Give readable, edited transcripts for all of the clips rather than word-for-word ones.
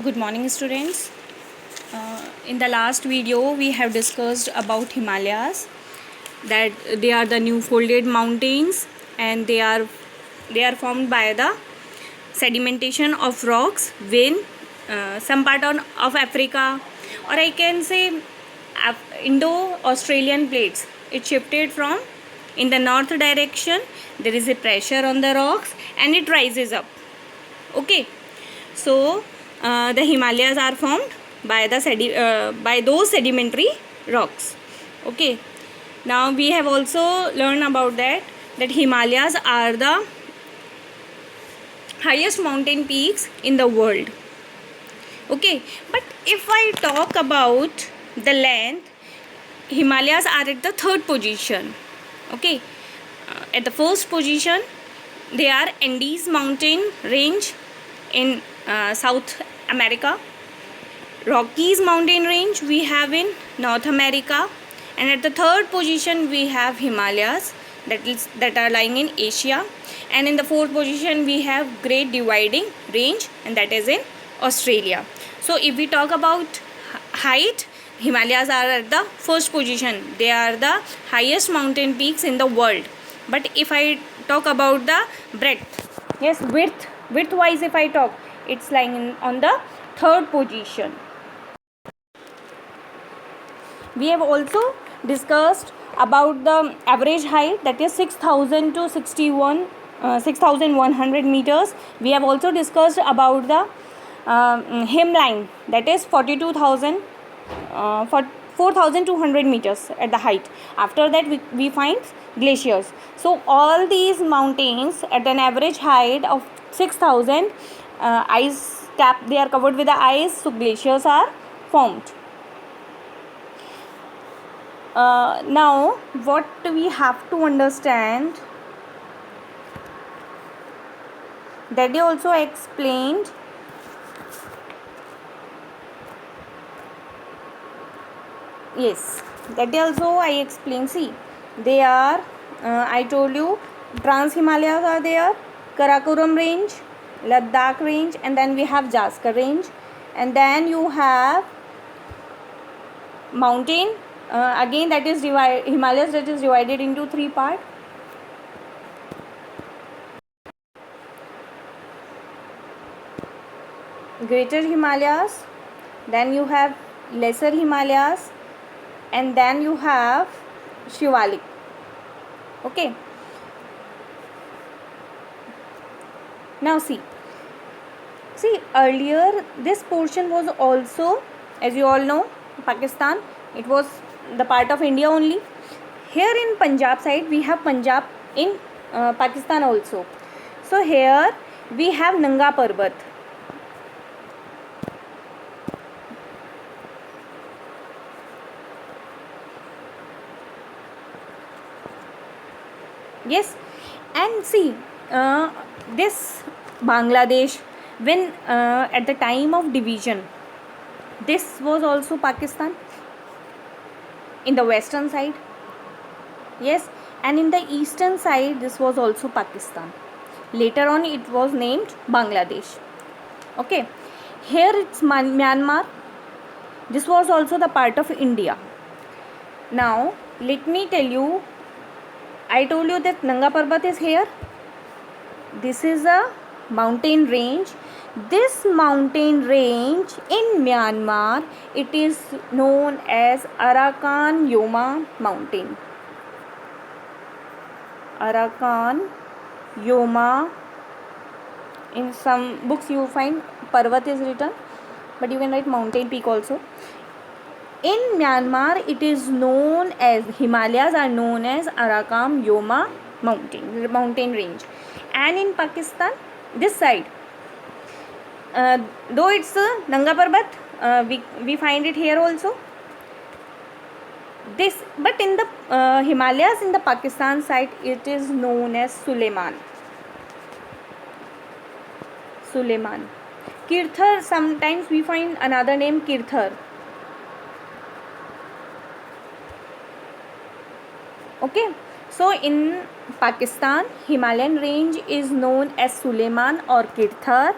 Good morning, students. In the last video, we have discussed about Himalayas, that they are the new folded mountains, and they are formed by the sedimentation of rocks when some part of Africa, or I can say Indo-Australian plates. It shifted from in the north direction. There is a pressure on the rocks, and it rises up. Okay, so the Himalayas are formed by by those sedimentary rocks. Okay, now we have also learned about that Himalayas are the highest mountain peaks in the world. Okay, but if I talk about the length, Himalayas are at the third position. Okay, at the first position they are Andes mountain range in South America, Rockies mountain range we have in North America, and at the third position we have Himalayas that are lying in Asia, and in the fourth position we have Great Dividing Range, and that is in Australia. So if we talk about height, Himalayas are at the first position. They are the highest mountain peaks in the world. But if I talk about the breadth, yes, width wise if I talk, it's lying on the third position. We have also discussed about the average height, that is 6,000 to 6,100 meters. We have also discussed about the hemline, that is 42,000 for 4,200 meters at the height. After that we find glaciers. So all these mountains at an average height of 6,000, ice cap, they are covered with the ice, so glaciers are formed. Now what we have to understand, that they also explained yes, that also I explained. See, they are I told you Trans Himalayas are there, Karakoram range, Ladakh range, and then we have Jaskar range, and then you have mountain again, that is Himalayas, that is divided into three parts. Greater Himalayas, then you have Lesser Himalayas, and then you have Shivalik. Okay, now see earlier this portion was also, as you all know, Pakistan. It was the part of India only. Here in Punjab side we have Punjab in Pakistan also. So here we have Nanga Parbat. Yes, and see this Bangladesh, when at the time of division, this was also Pakistan in the western side. Yes, and in the eastern side this was also Pakistan. Later on it was named Bangladesh. Okay, here it's Myanmar. This was also the part of India. Now let me tell you, I told you that Nanga Parbat is here. This is a mountain range. This mountain range in Myanmar, it is known as Arakan Yoma mountain. Arakan Yoma. In some books you find Parvat is written, but you can write mountain peak also. In Myanmar it is known as, Himalayas are known as Arakan Yoma mountain range. And in Pakistan, this side, though it's Nanga Parbat, we find it here also. This, but in the Himalayas in the Pakistan side, it is known as Suleiman. Kirthar, sometimes we find another name, Kirthar. Okay, so in Pakistan, Himalayan range is known as Suleiman or Kirthar,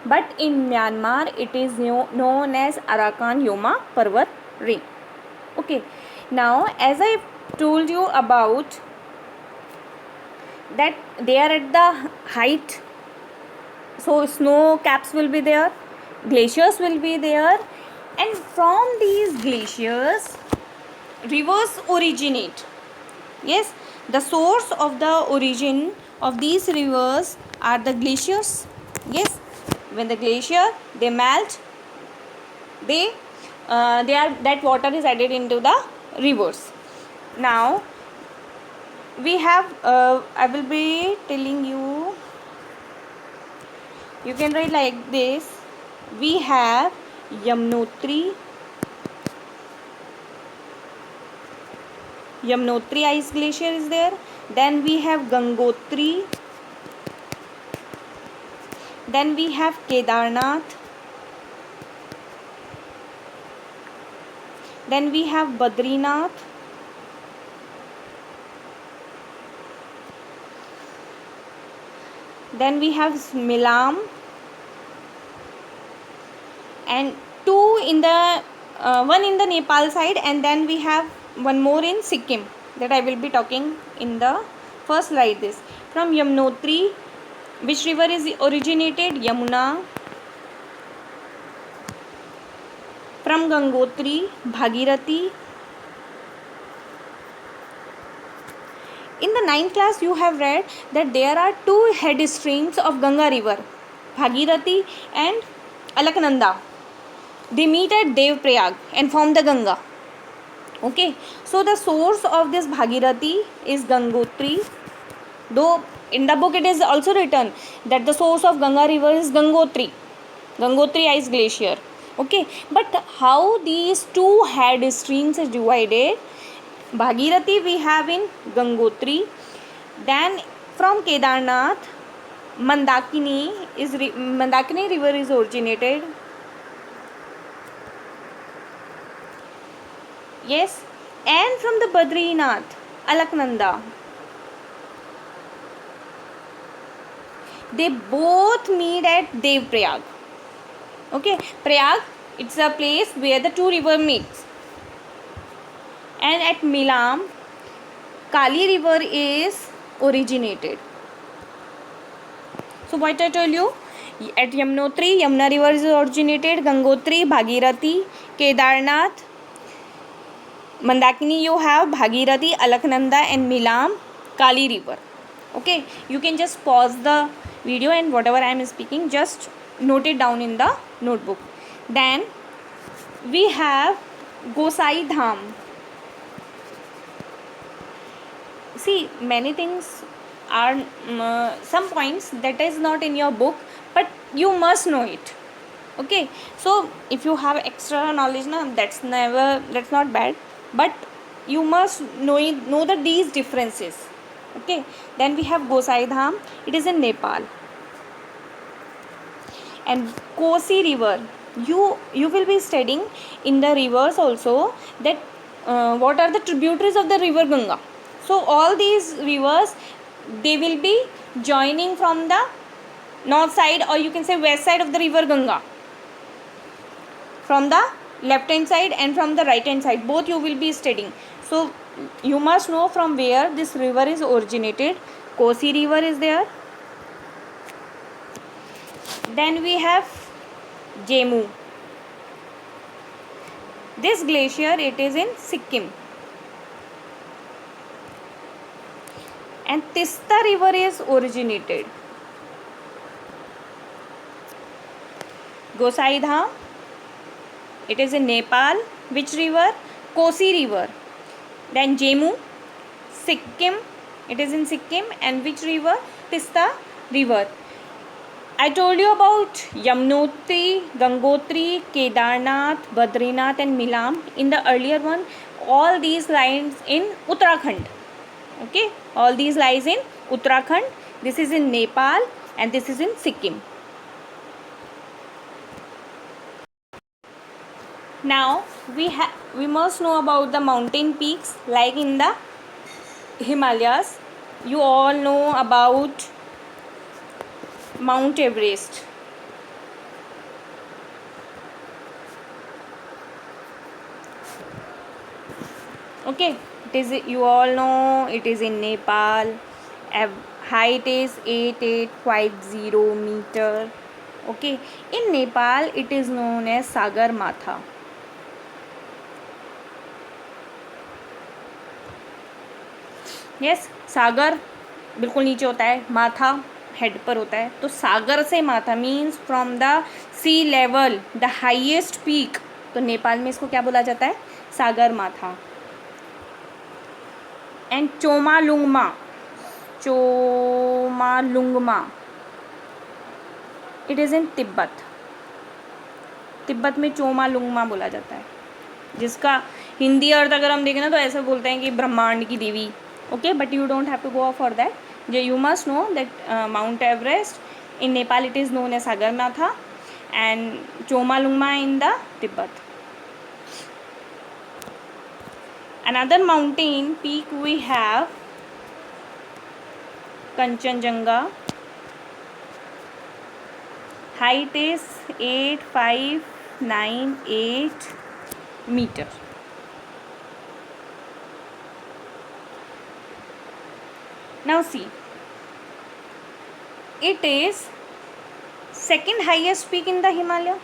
but in Myanmar it is known as Arakan Yoma Parvat range. Okay, now as I told you about that they are at the height, so snow caps will be there, glaciers will be there, and from these glaciers rivers originate. Yes, the source of the origin of these rivers are the glaciers. Yes, when the glacier they melt, they are that water is added into the rivers. Now we have I will be telling you, you can write like this. We have Yamunotri ice glacier is there. Then we have Gangotri. Then we have Kedarnath. Then we have Badrinath. Then we have Milam. And two in the one in the Nepal side, and then we have one more in Sikkim that I will be talking in the first slide. This from Yamunotri, which river is originated? Yamuna. From Gangotri, Bhagirathi. In the 9th class you have read that there are two head streams of Ganga river, Bhagirathi and Alaknanda. They meet at Devprayag and form the Ganga. Okay, so the source of this Bhagirathi is Gangotri. Though in the book it is also written that the source of Ganga river is Gangotri ice glacier. Okay, but how these two head streams is divided? Bhagirathi we have in Gangotri. Then from Kedarnath, Mandakini river is originated. Yes, and from the Badrinath, Alaknanda. They both meet at Devprayag. Okay, Prayag, it's a place where the two rivers meets. And at Milam, Kali river is originated. So what I told you, at Yamunotri, Yamuna river is originated. Gangotri, Bhagirathi, Kedarnath, Mandakini you have Bhagirathi, Alaknanda, and Milam, Kali river. Okay, you can just pause the video and whatever I am speaking, just note it down in the notebook. Then we have Gosai Dham. See, many things are some points that is not in your book, but you must know it. Okay, so if you have extra knowledge now, that's not bad, but you must know that these differences. Okay, then we have Gosai Dham. It is in Nepal. And Kosi river, you will be studying in the rivers also that what are the tributaries of the river Ganga. So all these rivers, they will be joining from the north side, or you can say west side of the river Ganga, from the left hand side and from the right hand side, both you will be studying. So you must know from where this river is originated. Kosi river is there. Then we have Jemu. This glacier, it is in Sikkim. And Tista river is originated. Gosai Dham, it is in Nepal. Which river? Kosi river. Then Jemu, Sikkim, it is in Sikkim. And which river? Tista river. I told you about Yamunotri, Gangotri, Kedarnath, Badrinath and Milam. In the earlier one, all these lies in Uttarakhand. Okay, all these lies in Uttarakhand. This is in Nepal and this is in Sikkim. Now we must know about the mountain peaks like in the Himalayas. You all know about Mount Everest. Okay, it is, you all know it is in Nepal. Height is 8850 meter. Okay, in Nepal it is known as Sagar Matha. Yes, Sagar बिल्कुल नीचे होता है, माथा head पर होता है, तो Sagarmatha means from the sea level the highest peak, तो नेपाल में इसको क्या बोला जाता है, Sagar Matha. And Chomolungma, Chomolungma it is in Tibet. Tibet में चोमालुंगमा बोला जाता है, जिसका हिंदी अर्थ अगर हम देखें ना तो ऐसा बोलते हैं कि ब्रह्मांड की देवी. Okay, but you don't have to go for that. You must know that Mount Everest in Nepal it is known as Sagarmatha and Chomolungma in the Tibet. Another mountain peak we have Kanchenjunga. Height is 8598 meter. Now see, it is second highest peak in the Himalaya.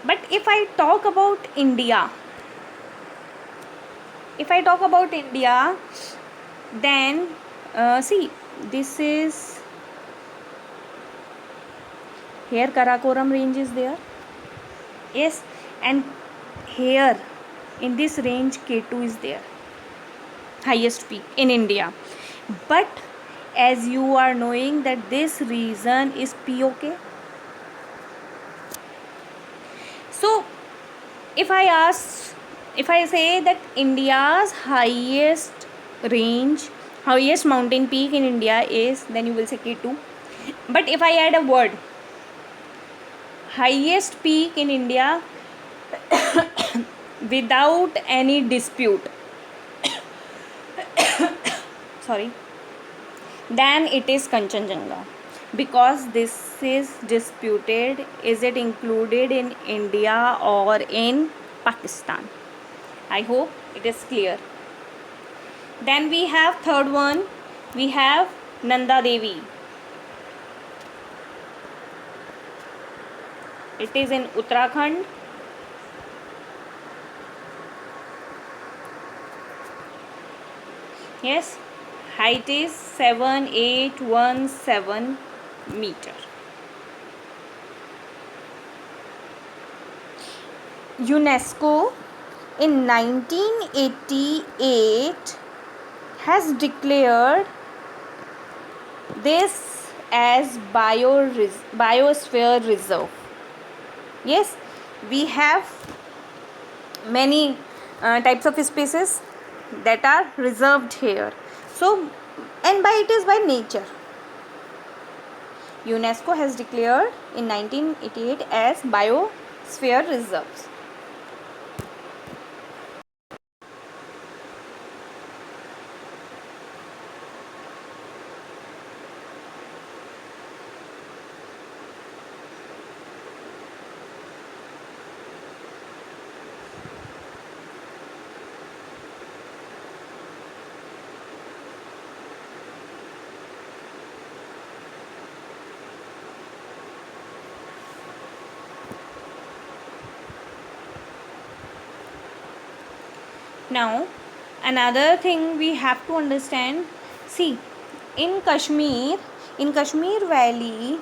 But if I talk about India, then see, this is here Karakoram range is there. Yes, and here in this range K2 is there, highest peak in India. But as you are knowing that this region is POK, so if I say that India's highest range, highest mountain peak in India is, then you will say K2. But if I add a word, highest peak in India without any dispute sorry, then it is Kanchenjunga, because this is disputed, is it included in India or in Pakistan. I hope it is clear. Then we have third one, we have Nanda Devi. It is in Uttarakhand. Yes, height is 7817 meter. UNESCO in 1988 has declared this as biosphere reserve. Yes, we have many types of species that are reserved here. So, and by it is by nature. UNESCO has declared in 1988 as biosphere reserves. Now, another thing we have to understand, see, in Kashmir Valley,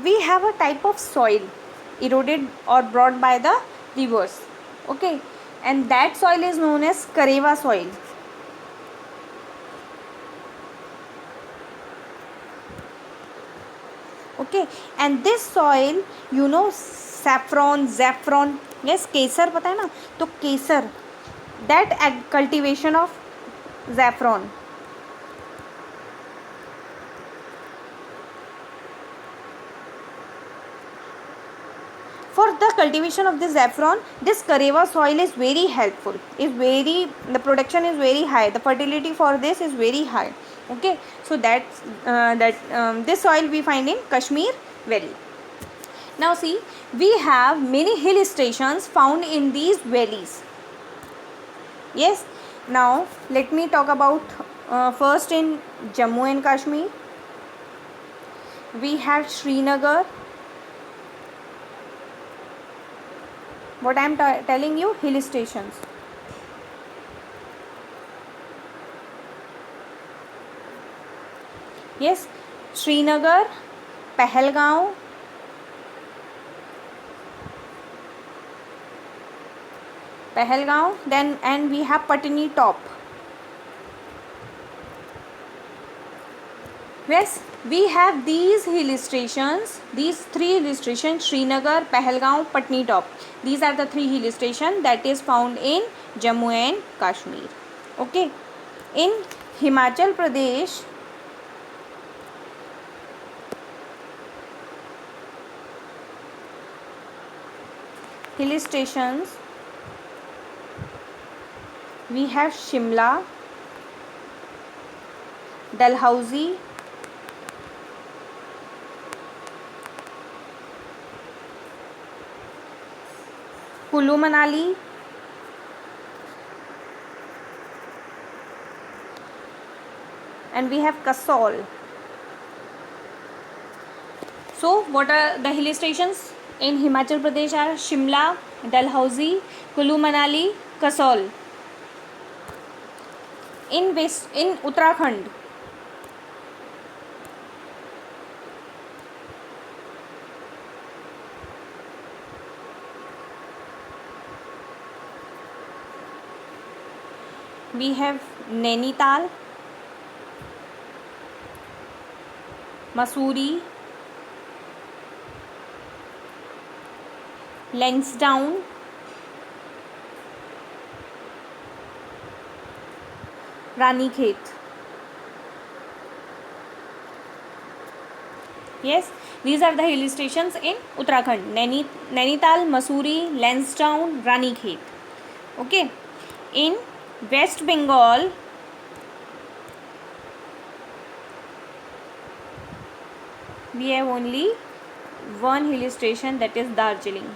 we have a type of soil eroded or brought by the rivers. Okay, and that soil is known as Karewa soil. Okay, and this soil, you know, saffron, yes, केसर पता है ना, तो केसर, that cultivation of saffron, For the cultivation of the saffron, this Karewa soil is very helpful. The production is very high. The fertility for this is very high. Okay, so this soil we find in Kashmir Valley. Now see, we have many hill stations found in these valleys. Yes. Now let me talk about first in Jammu and Kashmir. We have Srinagar. What I am telling you, hill stations. Yes, Srinagar, Pahalgaon, then and we have Patni Top. Yes, we have these hill stations, these three hill stations, Srinagar, Pahalgaon, Patni Top. These are the three hill stations that is found in Jammu and Kashmir. Okay, in Himachal Pradesh, hill stations, we have Shimla, Dalhousie, Kulu Manali, and we have Kasol. So what are the hill stations in Himachal Pradesh? Are Shimla, Dalhousie, Kulu Manali, Kasol. In Uttarakhand, we have Nainital, Mussoorie, Lansdowne, Ranikhet. Yes, these are the hill stations in Uttarakhand. Nainital, Mussoorie, Lansdowne, Ranikhet. Okay. In West Bengal, we have only one hill station, that is Darjeeling.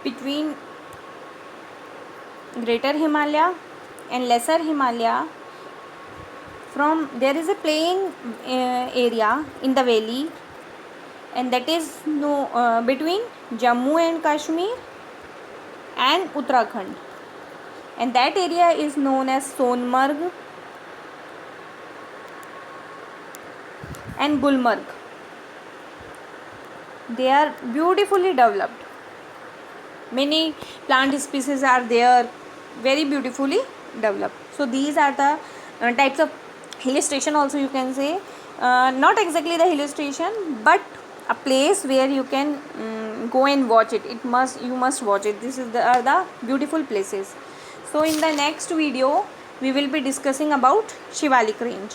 Between Greater Himalaya and Lesser Himalaya, there is a plain area in the valley, and that is between Jammu and Kashmir and Uttarakhand, and that area is known as Sonmarg and Gulmarg. They are beautifully developed. Many plant species are there, very beautifully developed. So these are the types of hill station, also you can say, not exactly the hill station, but a place where you can go and watch it. You must watch it. This are the beautiful places. So in the next video we will be discussing about Shivalik range.